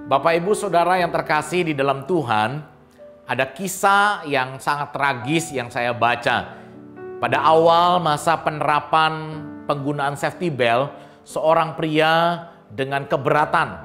Bapak, Ibu, Saudara yang terkasih di dalam Tuhan, ada kisah yang sangat tragis yang saya baca. Pada awal masa penerapan penggunaan safety belt, seorang pria dengan keberatan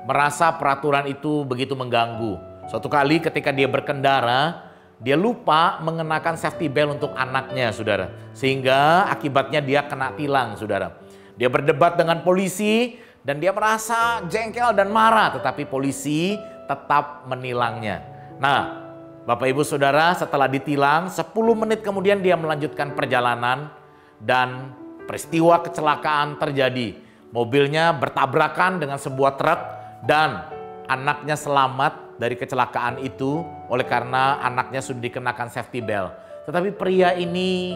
merasa peraturan itu begitu mengganggu. Suatu kali ketika dia berkendara, dia lupa mengenakan safety belt untuk anaknya, saudara. Sehingga akibatnya dia kena tilang, saudara. Dia berdebat dengan polisi dan dia merasa jengkel dan marah, tetapi polisi tetap menilangnya. Nah, Bapak Ibu Saudara, setelah ditilang, 10 menit kemudian dia melanjutkan perjalanan dan peristiwa kecelakaan terjadi. Mobilnya bertabrakan dengan sebuah truk dan anaknya selamat dari kecelakaan itu oleh karena anaknya sudah dikenakan safety belt. Tetapi pria ini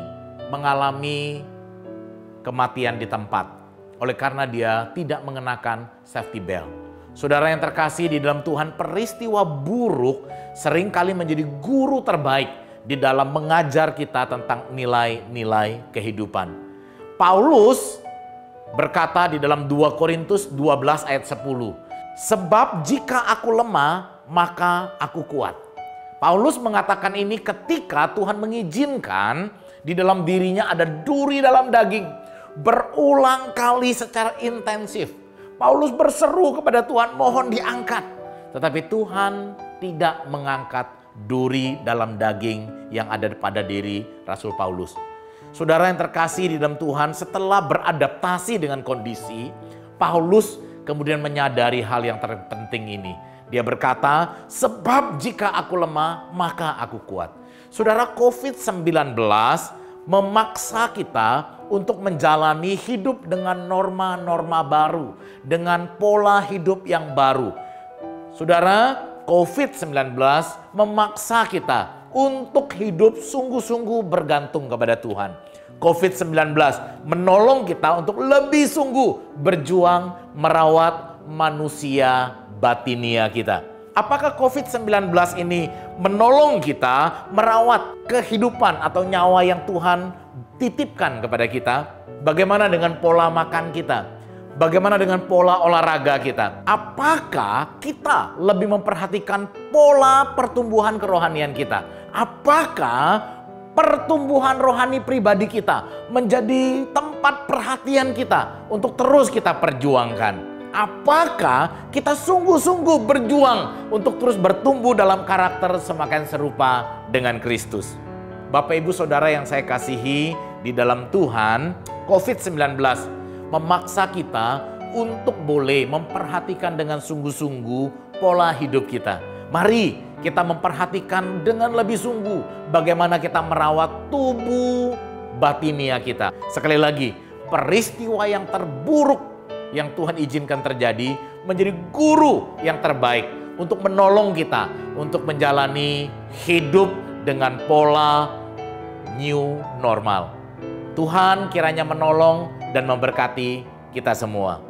mengalami kematian di tempat oleh karena dia tidak mengenakan safety belt. Saudara yang terkasih di dalam Tuhan, peristiwa buruk seringkali menjadi guru terbaik di dalam mengajar kita tentang nilai-nilai kehidupan. Paulus berkata di dalam 2 Korintus 12 ayat 10, "Sebab jika aku lemah, maka aku kuat." Paulus mengatakan ini ketika Tuhan mengizinkan di dalam dirinya ada duri dalam daging. Berulang kali secara intensif Paulus berseru kepada Tuhan, mohon diangkat. Tetapi Tuhan tidak mengangkat duri dalam daging yang ada pada diri Rasul Paulus. Saudara yang terkasih di dalam Tuhan, setelah beradaptasi dengan kondisi, Paulus kemudian menyadari hal yang terpenting ini. Dia berkata, sebab jika aku lemah, maka aku kuat. Saudara, COVID-19 memaksa kita untuk menjalani hidup dengan norma-norma baru, dengan pola hidup yang baru. Saudara, COVID-19 memaksa kita untuk hidup sungguh-sungguh bergantung kepada Tuhan. COVID-19 menolong kita untuk lebih sungguh berjuang merawat manusia batinia kita. Apakah COVID-19 ini menolong kita merawat kehidupan atau nyawa yang Tuhan titipkan kepada kita? Bagaimana dengan pola makan kita? Bagaimana dengan pola olahraga kita? Apakah kita lebih memperhatikan pola pertumbuhan kerohanian kita? Apakah pertumbuhan rohani pribadi kita menjadi tempat perhatian kita untuk terus kita perjuangkan? Apakah kita sungguh-sungguh berjuang untuk terus bertumbuh dalam karakter semakin serupa dengan Kristus? Bapak, Ibu, Saudara yang saya kasihi di dalam Tuhan, COVID-19 memaksa kita untuk boleh memperhatikan dengan sungguh-sungguh pola hidup kita. Mari kita memperhatikan dengan lebih sungguh bagaimana kita merawat tubuh batinia kita. Sekali lagi, peristiwa yang terburuk yang Tuhan izinkan terjadi menjadi guru yang terbaik untuk menolong kita untuk menjalani hidup dengan pola new normal. Tuhan kiranya menolong dan memberkati kita semua.